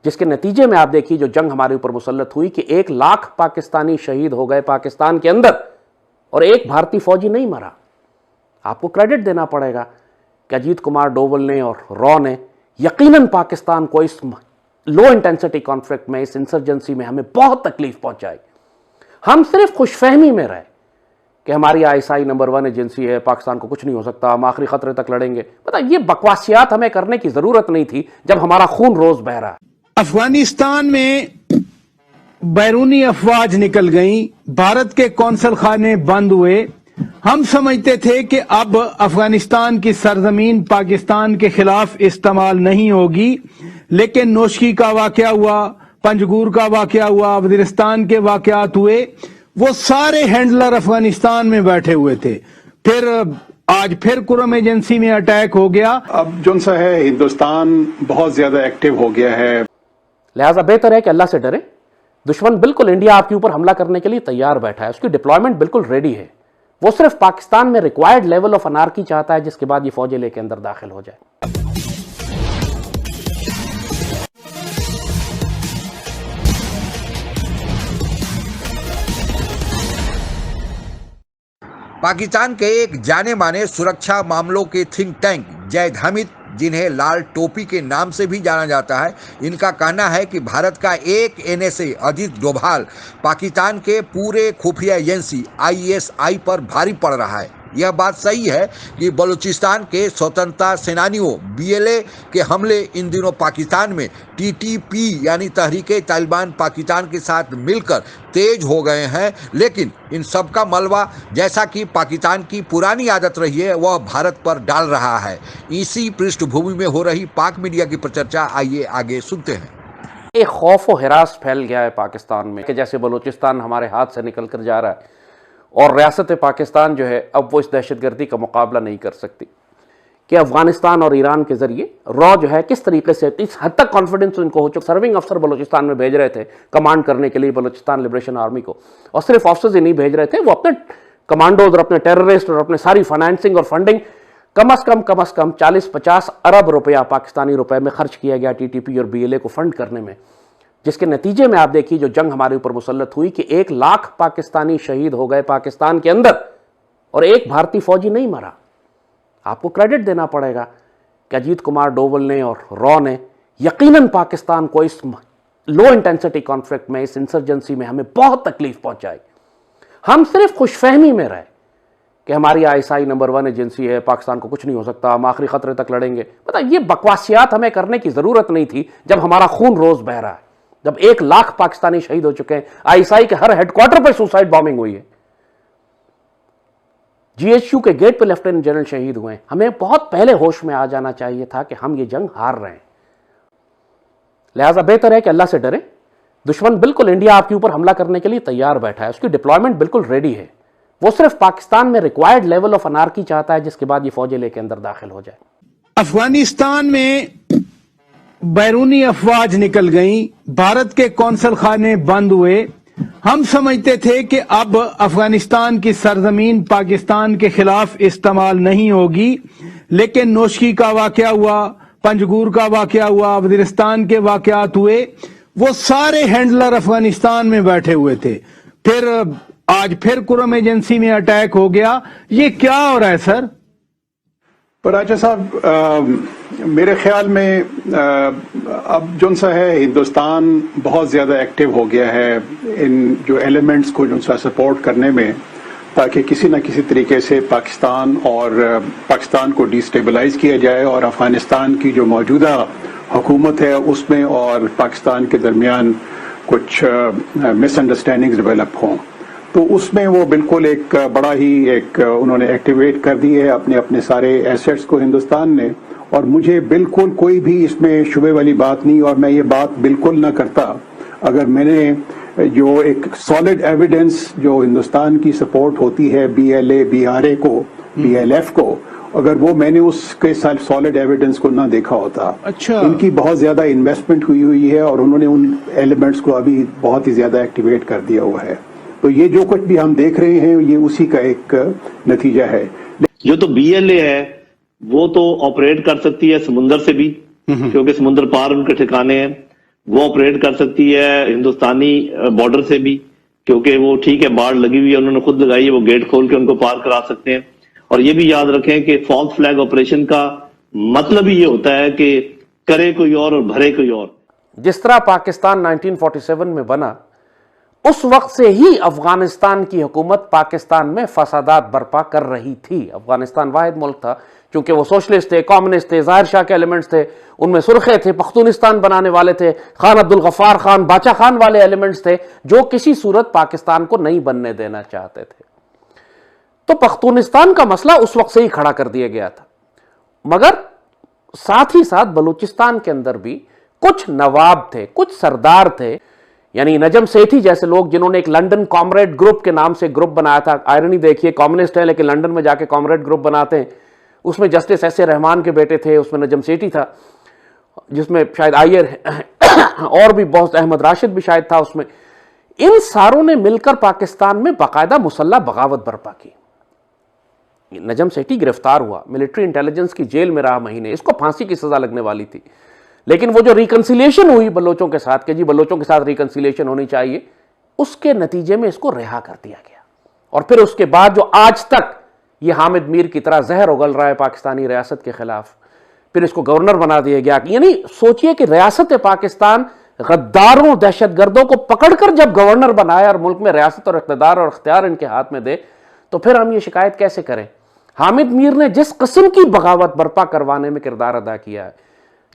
जिसके नतीजे में आप देखिए जो जंग हमारे ऊपर मुसल्लत हुई कि 1 लाख पाकिस्तानी शहीद हो गए पाकिस्तान के अंदर और एक भारतीय फौजी नहीं मरा। आपको क्रेडिट देना पड़ेगा कि अजीत कुमार डोवल ने और रॉ ने यकीनन पाकिस्तान को इस लो इंटेंसिटी कॉन्फ्लिक्ट में, इस इंसर्जेंसी में हमें बहुत तकलीफ पहुंचाई। हम सिर्फ खुशफहमी में रहे कि हमारी ISI नंबर 1 एजेंसी है, पाकिस्तान को कुछ नहीं हो सकता, हम आखिरी खतरे तक लड़ेंगे। पता ये बकवासियात हमें करने की जरूरत नहीं थी जब हमारा खून रोज बह रहा है। अफगानिस्तान में बैरूनी अफवाज निकल गई, भारत के कौंसल खाने बंद हुए। हम समझते थे कि अब अफगानिस्तान की सरजमीन पाकिस्तान के खिलाफ इस्तेमाल नहीं होगी, लेकिन नोशकी का वाकया हुआ, पंजगूर का वाकया हुआ, वजीरिस्तान के वाकयात हुए। वो सारे हैंडलर अफगानिस्तान में बैठे हुए थे। फिर आज फिर कुरम एजेंसी में अटैक हो गया। अब जो सा है हिंदुस्तान बहुत ज्यादा एक्टिव हो गया है, लिहाजा बेहतर है कि अल्लाह से डरे। दुश्मन बिल्कुल इंडिया आपके ऊपर हमला करने के लिए तैयार बैठा है, उसकी डिप्लॉयमेंट बिल्कुल रेडी है। वो सिर्फ पाकिस्तान में रिक्वायर्ड लेवल ऑफ अनार्की चाहता है, जिसके बाद ये फौजें लेके अंदर दाखिल हो जाए। पाकिस्तान के एक जाने माने सुरक्षा मामलों के थिंक टैंक जैद हमीद, जिन्हें लाल टोपी के नाम से भी जाना जाता है, इनका कहना है कि भारत का एक NSA अजीत डोभाल पाकिस्तान के पूरे खुफिया एजेंसी ISI पर भारी पड़ रहा है। यह बात सही है कि बलूचिस्तान के स्वतंत्रता सेनानियों BLA के हमले इन दिनों पाकिस्तान में TTP यानी तहरीके तालिबान पाकिस्तान के साथ मिलकर तेज हो गए हैं, लेकिन इन सब का मलबा, जैसा कि पाकिस्तान की पुरानी आदत रही है, वह भारत पर डाल रहा है। इसी पृष्ठभूमि में हो रही पाक मीडिया की प्रचर्चा आइए आगे सुनते हैं। एक खौफ और हिरास फैल गया है पाकिस्तान में कि जैसे बलूचिस्तान हमारे हाथ से निकल कर जा रहा है और रियासत पाकिस्तान जो है अब वो इस दहशतगर्दी का मुकाबला नहीं कर सकती कि अफगानिस्तान और ईरान के जरिए रॉ जो है किस तरीके से इस हद तक कॉन्फिडेंस उनको हो चुका। सर्विंग अफसर बलूचिस्तान में भेज रहे थे कमांड करने के लिए बलूचिस्तान लिबरेशन आर्मी को, और सिर्फ ऑफिसर्स ही नहीं भेज रहे थे, वो अपने कमांडोज और अपने टेररिस्ट और अपने सारी फाइनेंसिंग और फंडिंग कम अज कम 40-50 अरब रुपया पाकिस्तानी रुपए में खर्च किया गया TTP और BLA को फंड करने में। जिसके नतीजे में आप देखिए जो जंग हमारे ऊपर मुसल्लत हुई कि 1 लाख पाकिस्तानी शहीद हो गए पाकिस्तान के अंदर और एक भारतीय फौजी नहीं मरा। आपको क्रेडिट देना पड़ेगा कि अजीत कुमार डोवल ने और रॉ ने यकीनन पाकिस्तान को इस लो इंटेंसिटी कॉन्फ्लिक्ट में, इस इंसर्जेंसी में हमें बहुत तकलीफ पहुंचाई। हम सिर्फ खुशफहमी में रहे कि हमारी ISI नंबर 1 एजेंसी है, पाकिस्तान को कुछ नहीं हो सकता, हम आखिरी खतरे तक लड़ेंगे। पता ये बकवासियात हमें करने की जरूरत नहीं थी जब हमारा खून रोज बह रहा है, जब 1 लाख पाकिस्तानी शहीद हो चुके हैं। ISI के हर हेडक्वार्टर पर सुसाइड बॉम्बिंग हुई है, GHQ के गेट पे लेफ्टिनेंट जनरल शहीद हुए हैं। हमें बहुत पहले होश में आ जाना चाहिए था कि हम ये जंग हार रहे हैं। लिहाजा बेहतर है कि अल्लाह से डरे। दुश्मन बिल्कुल इंडिया आपके ऊपर हमला करने के लिए तैयार बैठा है, उसकी डिप्लॉयमेंट बिल्कुल रेडी है। वो सिर्फ पाकिस्तान में रिक्वायर्ड लेवल ऑफ अनार्की चाहता है, जिसके बाद ये फौजें लेके अंदर दाखिल हो जाए। अफगानिस्तान में बैरूनी अफवाज निकल गई, भारत के कौंसल खाने बंद हुए। हम समझते थे कि अब अफगानिस्तान की सरजमीन पाकिस्तान के खिलाफ इस्तेमाल नहीं होगी, लेकिन नोशकी का वाकया हुआ, पंजगूर का वाकया हुआ, वजीरिस्तान के वाकयात हुए। वो सारे हैंडलर अफगानिस्तान में बैठे हुए थे। फिर आज फिर कुरम एजेंसी में अटैक हो गया। ये क्या हो रहा है सर? पर राजा साहब, मेरे ख्याल में अब जो सा है हिंदुस्तान बहुत ज्यादा एक्टिव हो गया है इन जो एलिमेंट्स को जो सा सपोर्ट करने में, ताकि किसी न किसी तरीके से पाकिस्तान को डिस्टेबलाइज किया जाए और अफगानिस्तान की जो मौजूदा हुकूमत है उसमें और पाकिस्तान के दरमियान कुछ मिसअंडरस्टैंडिंग्स डेवलप हों। तो उसमें वो बिल्कुल एक बड़ा ही उन्होंने एक्टिवेट कर दी है अपने अपने सारे एसेट्स को हिंदुस्तान ने, और मुझे बिल्कुल कोई भी इसमें शुबे वाली बात नहीं, और मैं ये बात बिल्कुल ना करता अगर मैंने जो एक सॉलिड एविडेंस जो हिंदुस्तान की सपोर्ट होती है BLA BRA को, BLF को, अगर वो मैंने उसके साथ सॉलिड एविडेंस को ना देखा होता। अच्छा, इनकी बहुत ज्यादा इन्वेस्टमेंट हुई है और उन्होंने उन एलिमेंट्स को अभी बहुत ही ज्यादा एक्टिवेट कर दिया हुआ है। तो ये जो कुछ भी हम देख रहे हैं ये उसी का एक नतीजा है। जो तो BLA है वो तो ऑपरेट कर सकती है समुंदर से भी, क्योंकि समुंदर पार उनके ठिकाने हैं। वो ऑपरेट कर सकती है हिंदुस्तानी बॉर्डर से भी, क्योंकि वो ठीक है बाढ़ लगी हुई है, उन्होंने खुद लगाई है, वो गेट खोल के उनको पार करा सकते हैं। और ये भी याद रखें कि फॉल्स फ्लैग ऑपरेशन का मतलब ही ये होता है कि करे कोई और भरे कोई और। जिस तरह पाकिस्तान 1947 में बना, उस वक्त से ही अफगानिस्तान की हुकूमत पाकिस्तान में फसादात बर्पा कर रही थी। अफगानिस्तान वाहिद मुल्क था, क्योंकि वो सोशलिस्ट थे, कम्युनिस्ट थे, जाहिर शाह के एलिमेंट्स थे, उनमें सुरखे थे, पख्तूनिस्तान बनाने वाले थे, खान अब्दुल गफ्फार खान, बाचा खान वाले एलिमेंट्स थे, जो किसी सूरत पाकिस्तान को नहीं बनने देना चाहते थे। तो पख्तूनिस्तान का मसला उस वक्त से ही खड़ा कर दिया गया था। मगर साथ ही साथ बलूचिस्तान के अंदर भी कुछ नवाब थे, कुछ सरदार थे, यानी नजम सेठी जैसे लोग, जिन्होंने एक लंदन कॉमरेड ग्रुप के नाम से ग्रुप बनाया था। आयरनी देखिए, कम्युनिस्ट है लेकिन लंदन में जाके कॉमरेड ग्रुप बनाते हैं। उसमें जस्टिस एस ए रहमान के बेटे थे, उसमें नजम सेठी था, जिसमें शायद आयर और भी बहुत, अहमद राशिद भी शायद था उसमें। इन सारों ने मिलकर पाकिस्तान में बाकायदा मुसल्ला बगावत बर्पा की। नजम सेठी गिरफ्तार हुआ, मिलिट्री इंटेलिजेंस की जेल में रहा महीने, इसको फांसी की सजा लगने वाली थी। लेकिन वो जो रिकंसिलिएशन हुई बलोचों के साथ, कि जी बलोचों के साथ रिकंसिलिएशन होनी चाहिए, उसके नतीजे में इसको रिहा कर दिया गया। और फिर उसके बाद जो आज तक ये हामिद मीर की तरह जहर उगल रहा है पाकिस्तानी रियासत के खिलाफ, फिर इसको गवर्नर बना दिया गया। यानी सोचिए कि रियासत पाकिस्तान गद्दारों, दहशतगर्दों को पकड़कर जब गवर्नर बनाए और मुल्क में रियासत और इख्तियार और इख्तियार इनके हाथ में दे, तो फिर हम ये शिकायत कैसे करें? हामिद मीर ने जिस किस्म की बगावत बर्पा करवाने में किरदार अदा किया है,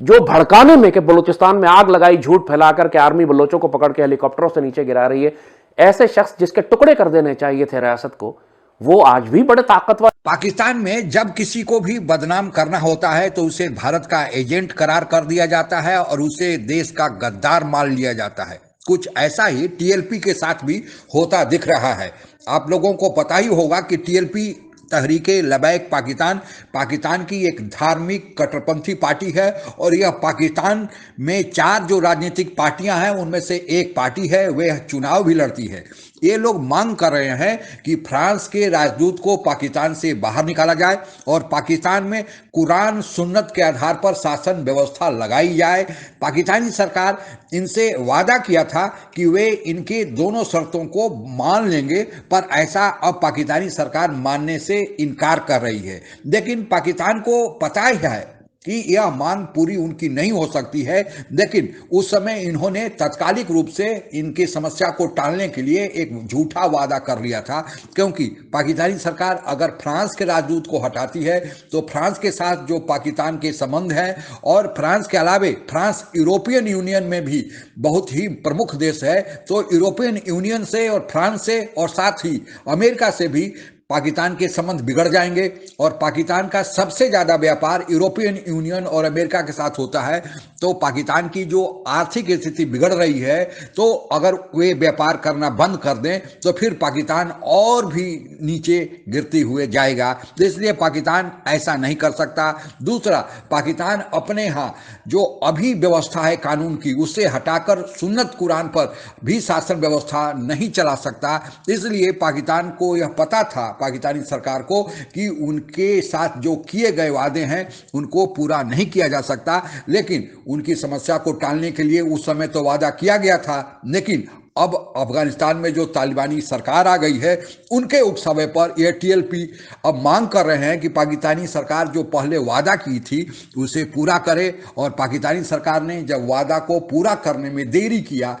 जो भड़काने में, कि बलूचिस्तान में आग लगाई झूठ फैलाकर के आर्मी बलोचों को पकड़ के हेलीकॉप्टरों से नीचे गिरा रही है, ऐसे शख्स जिसके टुकड़े कर देने चाहिए थे रियासत को, वो आज भी बड़े ताकतवर। पाकिस्तान में जब किसी को भी बदनाम करना होता है तो उसे भारत का एजेंट करार कर दिया जाता है और उसे देश का गद्दार मान लिया जाता है। कुछ ऐसा ही टीएलपी के साथ भी होता दिख रहा है। आप लोगों को पता ही होगा कि टीएलपी, तहरीके लबैक पाकिस्तान, पाकिस्तान की एक धार्मिक कट्टरपंथी पार्टी है और यह पाकिस्तान में 4 जो राजनीतिक पार्टियां हैं उनमें से एक पार्टी है, वह चुनाव भी लड़ती है। ये लोग मांग कर रहे हैं कि फ्रांस के राजदूत को पाकिस्तान से बाहर निकाला जाए और पाकिस्तान में कुरान सुन्नत के आधार पर शासन व्यवस्था लगाई जाए। पाकिस्तानी सरकार इनसे वादा किया था कि वे इनके दोनों शर्तों को मान लेंगे, पर ऐसा अब पाकिस्तानी सरकार मानने से इनकार कर रही है। लेकिन पाकिस्तान को पता ही है कि यह मांग पूरी उनकी नहीं हो सकती है, लेकिन उस समय इन्होंने तत्कालिक रूप से इनकी समस्या को टालने के लिए एक झूठा वादा कर लिया था, क्योंकि पाकिस्तानी सरकार अगर फ्रांस के राजदूत को हटाती है तो फ्रांस के साथ जो पाकिस्तान के संबंध है, और फ्रांस के अलावे फ्रांस यूरोपियन यूनियन में भी बहुत ही प्रमुख देश है, तो यूरोपियन यूनियन से और फ्रांस से और साथ ही अमेरिका से भी पाकिस्तान के संबंध बिगड़ जाएंगे। और पाकिस्तान का सबसे ज़्यादा व्यापार यूरोपियन यूनियन और अमेरिका के साथ होता है, तो पाकिस्तान की जो आर्थिक स्थिति बिगड़ रही है, तो अगर वे व्यापार करना बंद कर दें तो फिर पाकिस्तान और भी नीचे गिरती हुए जाएगा। तो इसलिए पाकिस्तान ऐसा नहीं कर सकता। दूसरा, पाकिस्तान अपने यहाँ जो अभी व्यवस्था है कानून की, उससे हटाकर सुन्नत कुरान पर भी शासन व्यवस्था नहीं चला सकता। इसलिए पाकिस्तान को यह पता था, पाकिस्तानी सरकार को, कि उनके साथ जो किए गए वादे हैं उनको पूरा नहीं किया जा सकता। लेकिन उनकी समस्या को टालने के लिए उस समय तो वादा किया गया था, लेकिन अब अफगानिस्तान में जो तालिबानी सरकार आ गई है, उनके उकसावे पर यह टीएलपी अब मांग कर रहे हैं कि पाकिस्तानी सरकार जो पहले वादा की थी उसे पूरा करे। और पाकिस्तानी सरकार ने जब वादा को पूरा करने में देरी किया,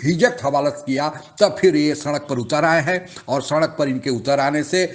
हिजक हवालत किया, तब फिर ये सड़क पर उतर आए हैं। और सड़क पर इनके उतर आने से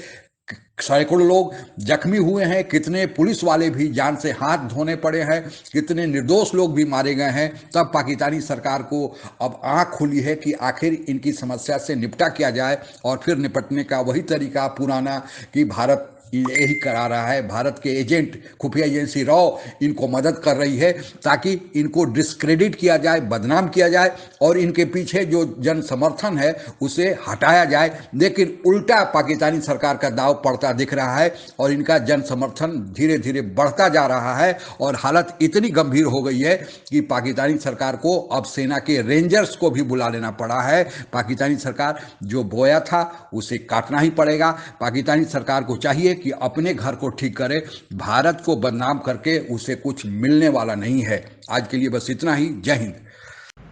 सैकड़ों लोग जख्मी हुए हैं, कितने पुलिस वाले भी जान से हाथ धोने पड़े हैं, कितने निर्दोष लोग भी मारे गए हैं। तब पाकिस्तानी सरकार को अब आंख खुली है कि आखिर इनकी समस्या से निपटा किया जाए। और फिर निपटने का वही तरीका पुराना कि भारत यही करा रहा है, भारत के एजेंट, खुफिया एजेंसी रॉ इनको मदद कर रही है ताकि इनको डिस्क्रेडिट किया जाए, बदनाम किया जाए और इनके पीछे जो जन समर्थन है उसे हटाया जाए। लेकिन उल्टा पाकिस्तानी सरकार का दाव पड़ता दिख रहा है और इनका जन समर्थन धीरे धीरे बढ़ता जा रहा है और हालत इतनी गंभीर हो गई है कि पाकिस्तानी सरकार को अब सेना के रेंजर्स को भी बुला लेना पड़ा है। पाकिस्तानी सरकार जो बोया था उसे काटना ही पड़ेगा। पाकिस्तानी सरकार को चाहिए कि अपने घर को ठीक करे, भारत को बदनाम करके उसे कुछ मिलने वाला नहीं है। आज के लिए बस इतना ही। जय हिंद।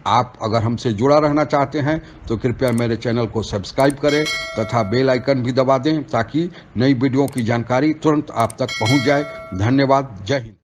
आप अगर हमसे जुड़ा रहना चाहते हैं तो कृपया मेरे चैनल को सब्सक्राइब करें तथा बेल आइकन भी दबा दें ताकि नई वीडियो की जानकारी तुरंत आप तक पहुंच जाए। धन्यवाद। जय हिंद।